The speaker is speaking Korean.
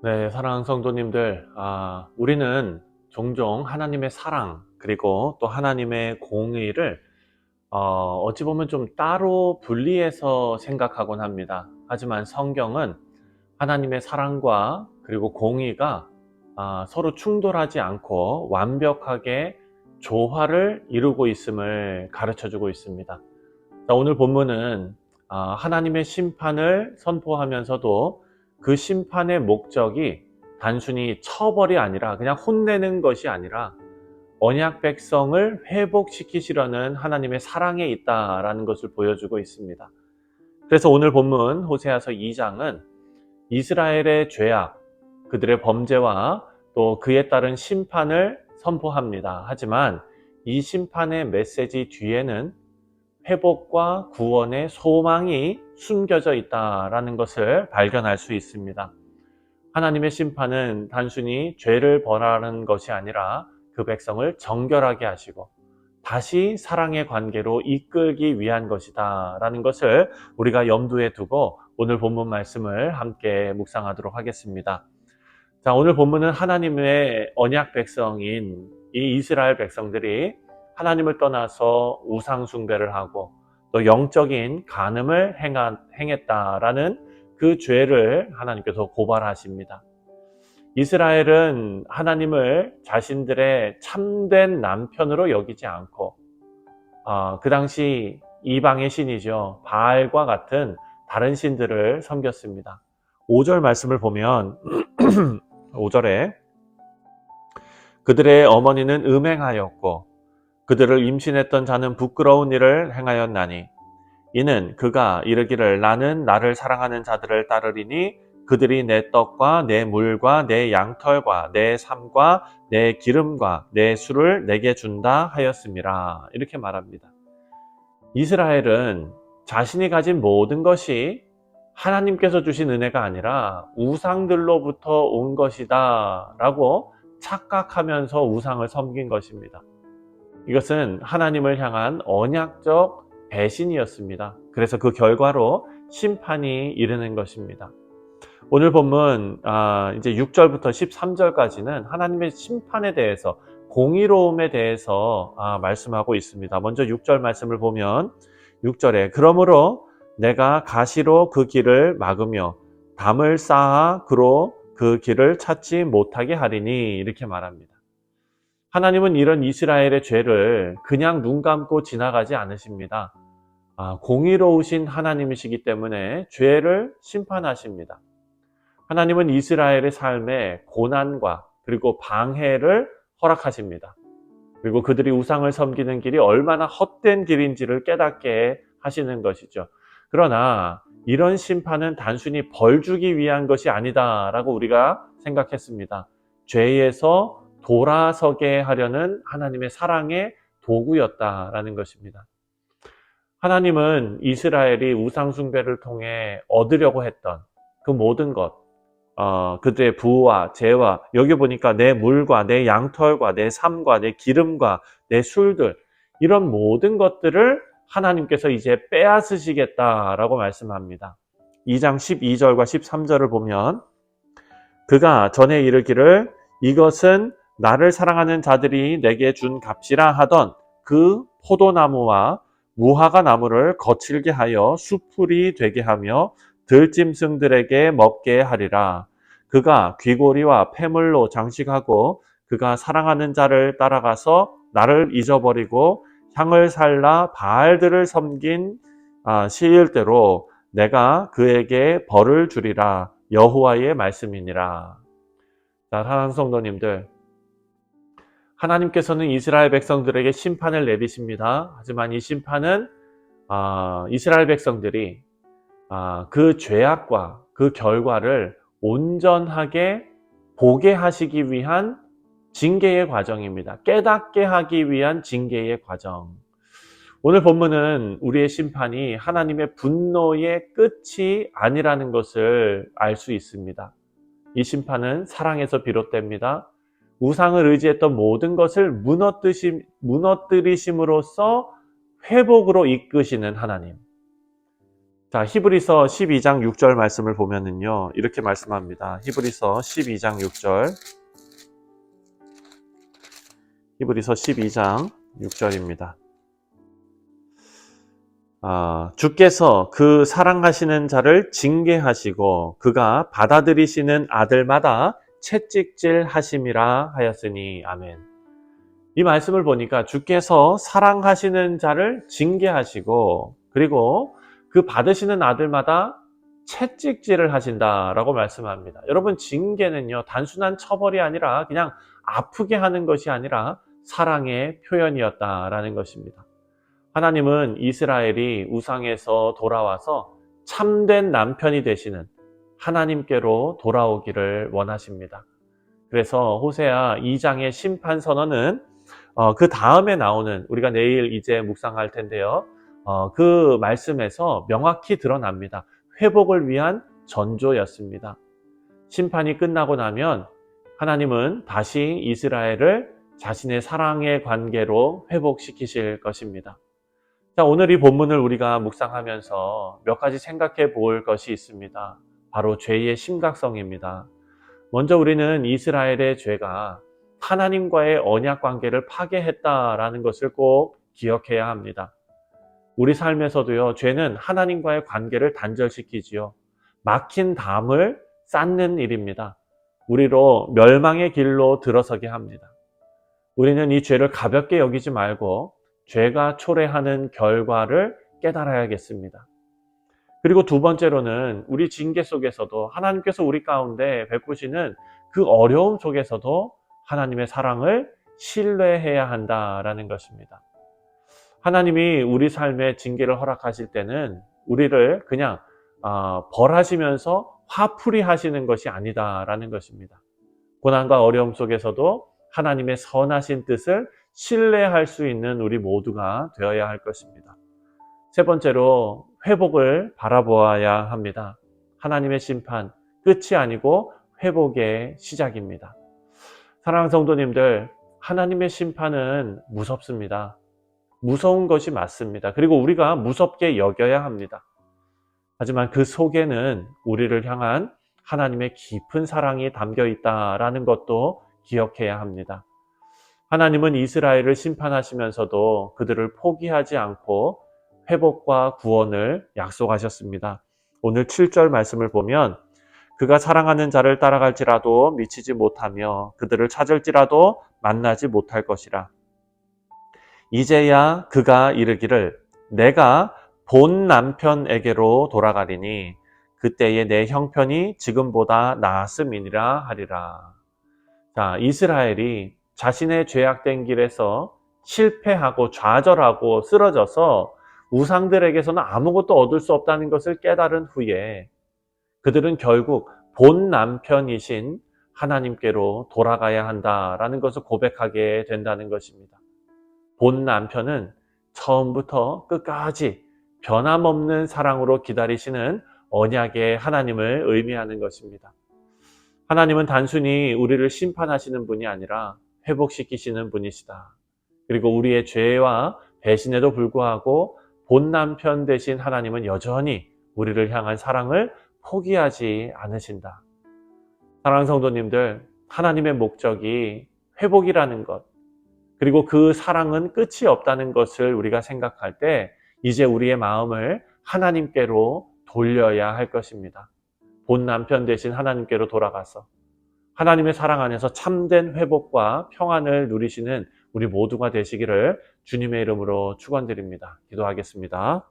네, 사랑하는 성도님들, 우리는 종종 하나님의 사랑, 그리고 또 하나님의 공의를, 어찌 보면 좀 따로 분리해서 생각하곤 합니다. 하지만 성경은 하나님의 사랑과 그리고 공의가 서로 충돌하지 않고 완벽하게 조화를 이루고 있음을 가르쳐 주고 있습니다. 자, 오늘 본문은 하나님의 심판을 선포하면서도 그 심판의 목적이 단순히 처벌이 아니라 그냥 혼내는 것이 아니라 언약 백성을 회복시키시려는 하나님의 사랑에 있다라는 것을 보여주고 있습니다. 그래서 오늘 본문 호세아서 2장은 이스라엘의 죄악, 그들의 범죄와 또 그에 따른 심판을 선포합니다. 하지만 이 심판의 메시지 뒤에는 회복과 구원의 소망이 숨겨져 있다라는 것을 발견할 수 있습니다. 하나님의 심판은 단순히 죄를 벌하는 것이 아니라 그 백성을 정결하게 하시고 다시 사랑의 관계로 이끌기 위한 것이다 라는 것을 우리가 염두에 두고 오늘 본문 말씀을 함께 묵상하도록 하겠습니다. 자, 오늘 본문은 하나님의 언약 백성인 이 이스라엘 백성들이 하나님을 떠나서 우상 숭배를 하고 또 영적인 간음을 행했다라는 그 죄를 하나님께서 고발하십니다. 이스라엘은 하나님을 자신들의 참된 남편으로 여기지 않고 그 당시 이방의 신이죠. 바알과 같은 다른 신들을 섬겼습니다. 5절 말씀을 보면 5절에 그들의 어머니는 음행하였고 그들을 임신했던 자는 부끄러운 일을 행하였나니 이는 그가 이르기를 나는 나를 사랑하는 자들을 따르리니 그들이 내 떡과 내 물과 내 양털과 내 삶과 내 기름과 내 술을 내게 준다 하였음이라. 이렇게 말합니다. 이스라엘은 자신이 가진 모든 것이 하나님께서 주신 은혜가 아니라 우상들로부터 온 것이다 라고 착각하면서 우상을 섬긴 것입니다. 이것은 하나님을 향한 언약적 배신이었습니다. 그래서 그 결과로 심판이 이르는 것입니다. 오늘 본문 이제 6절부터 13절까지는 하나님의 심판에 대해서 공의로움에 대해서 말씀하고 있습니다. 먼저 6절 말씀을 보면 6절에 그러므로 내가 가시로 그 길을 막으며 담을 쌓아 그로 그 길을 찾지 못하게 하리니 이렇게 말합니다. 하나님은 이런 이스라엘의 죄를 그냥 눈 감고 지나가지 않으십니다. 공의로우신 하나님이시기 때문에 죄를 심판하십니다. 하나님은 이스라엘의 삶에 고난과 그리고 방해를 허락하십니다. 그리고 그들이 우상을 섬기는 길이 얼마나 헛된 길인지를 깨닫게 하시는 것이죠. 그러나 이런 심판은 단순히 벌 주기 위한 것이 아니다라고 우리가 생각했습니다. 죄에서 돌아서게 하려는 하나님의 사랑의 도구였다라는 것입니다. 하나님은 이스라엘이 우상 숭배를 통해 얻으려고 했던 그 모든 것, 그들의 부와 재와, 여기 보니까 내 물과 내 양털과 내 삶과 내 기름과 내 술들, 이런 모든 것들을 하나님께서 이제 빼앗으시겠다라고 말씀합니다. 2장 12절과 13절을 보면 그가 전에 이르기를 이것은 나를 사랑하는 자들이 내게 준 값이라 하던 그 포도나무와 무화과 나무를 거칠게 하여 수풀이 되게 하며 들짐승들에게 먹게 하리라. 그가 귀고리와 폐물로 장식하고 그가 사랑하는 자를 따라가서 나를 잊어버리고 향을 살라 바알들을 섬긴 시일대로 내가 그에게 벌을 주리라. 여호와의 말씀이니라. 자, 사랑하는 성도님들, 하나님께서는 이스라엘 백성들에게 심판을 내리십니다. 하지만 이 심판은 이스라엘 백성들이 그 죄악과 그 결과를 온전하게 보게 하시기 위한 징계의 과정입니다. 깨닫게 하기 위한 징계의 과정. 오늘 본문은 우리의 심판이 하나님의 분노의 끝이 아니라는 것을 알 수 있습니다. 이 심판은 사랑에서 비롯됩니다. 우상을 의지했던 모든 것을 무너뜨리심으로써 회복으로 이끄시는 하나님. 자, 히브리서 12장 6절 말씀을 보면은요, 이렇게 말씀합니다. 히브리서 12장 6절. 히브리서 12장 6절입니다. 주께서 그 사랑하시는 자를 징계하시고 그가 받아들이시는 아들마다 채찍질 하심이라 하였으니. 아멘. 이 말씀을 보니까 주께서 사랑하시는 자를 징계하시고 그리고 그 받으시는 아들마다 채찍질을 하신다라고 말씀합니다. 여러분, 징계는요, 단순한 처벌이 아니라 그냥 아프게 하는 것이 아니라 사랑의 표현이었다라는 것입니다. 하나님은 이스라엘이 우상에서 돌아와서 참된 남편이 되시는 하나님께로 돌아오기를 원하십니다. 그래서 호세아 2장의 심판 선언은 그 다음에 나오는, 우리가 내일 이제 묵상할 텐데요, 그 말씀에서 명확히 드러납니다. 회복을 위한 전조였습니다. 심판이 끝나고 나면 하나님은 다시 이스라엘을 자신의 사랑의 관계로 회복시키실 것입니다. 자, 오늘 이 본문을 우리가 묵상하면서 몇 가지 생각해 볼 것이 있습니다. 바로 죄의 심각성입니다. 먼저 우리는 이스라엘의 죄가 하나님과의 언약 관계를 파괴했다라는 것을 꼭 기억해야 합니다. 우리 삶에서도요, 죄는 하나님과의 관계를 단절시키지요. 막힌 담을 쌓는 일입니다. 우리로 멸망의 길로 들어서게 합니다. 우리는 이 죄를 가볍게 여기지 말고 죄가 초래하는 결과를 깨달아야겠습니다. 그리고 두 번째로는 우리 징계 속에서도 하나님께서 우리 가운데 베푸시는 그 어려움 속에서도 하나님의 사랑을 신뢰해야 한다라는 것입니다. 하나님이 우리 삶에 징계를 허락하실 때는 우리를 그냥 벌하시면서 화풀이 하시는 것이 아니다라는 것입니다. 고난과 어려움 속에서도 하나님의 선하신 뜻을 신뢰할 수 있는 우리 모두가 되어야 할 것입니다. 세 번째로 회복을 바라보아야 합니다. 하나님의 심판, 끝이 아니고 회복의 시작입니다. 사랑하는 성도님들, 하나님의 심판은 무섭습니다. 무서운 것이 맞습니다. 그리고 우리가 무섭게 여겨야 합니다. 하지만 그 속에는 우리를 향한 하나님의 깊은 사랑이 담겨 있다라는 것도 기억해야 합니다. 하나님은 이스라엘을 심판하시면서도 그들을 포기하지 않고 회복과 구원을 약속하셨습니다. 오늘 7절 말씀을 보면 그가 사랑하는 자를 따라갈지라도 미치지 못하며 그들을 찾을지라도 만나지 못할 것이라. 이제야 그가 이르기를 내가 본 남편에게로 돌아가리니 그때에 내 형편이 지금보다 나았음이니라 하리라. 자, 이스라엘이 자신의 죄악된 길에서 실패하고 좌절하고 쓰러져서 우상들에게서는 아무것도 얻을 수 없다는 것을 깨달은 후에 그들은 결국 본 남편이신 하나님께로 돌아가야 한다라는 것을 고백하게 된다는 것입니다. 본 남편은 처음부터 끝까지 변함없는 사랑으로 기다리시는 언약의 하나님을 의미하는 것입니다. 하나님은 단순히 우리를 심판하시는 분이 아니라 회복시키시는 분이시다. 그리고 우리의 죄와 배신에도 불구하고 본 남편 되신 하나님은 여전히 우리를 향한 사랑을 포기하지 않으신다. 사랑하는 성도님들, 하나님의 목적이 회복이라는 것, 그리고 그 사랑은 끝이 없다는 것을 우리가 생각할 때 이제 우리의 마음을 하나님께로 돌려야 할 것입니다. 본 남편 되신 하나님께로 돌아가서 하나님의 사랑 안에서 참된 회복과 평안을 누리시는 우리 모두가 되시기를 주님의 이름으로 축원드립니다. 기도하겠습니다.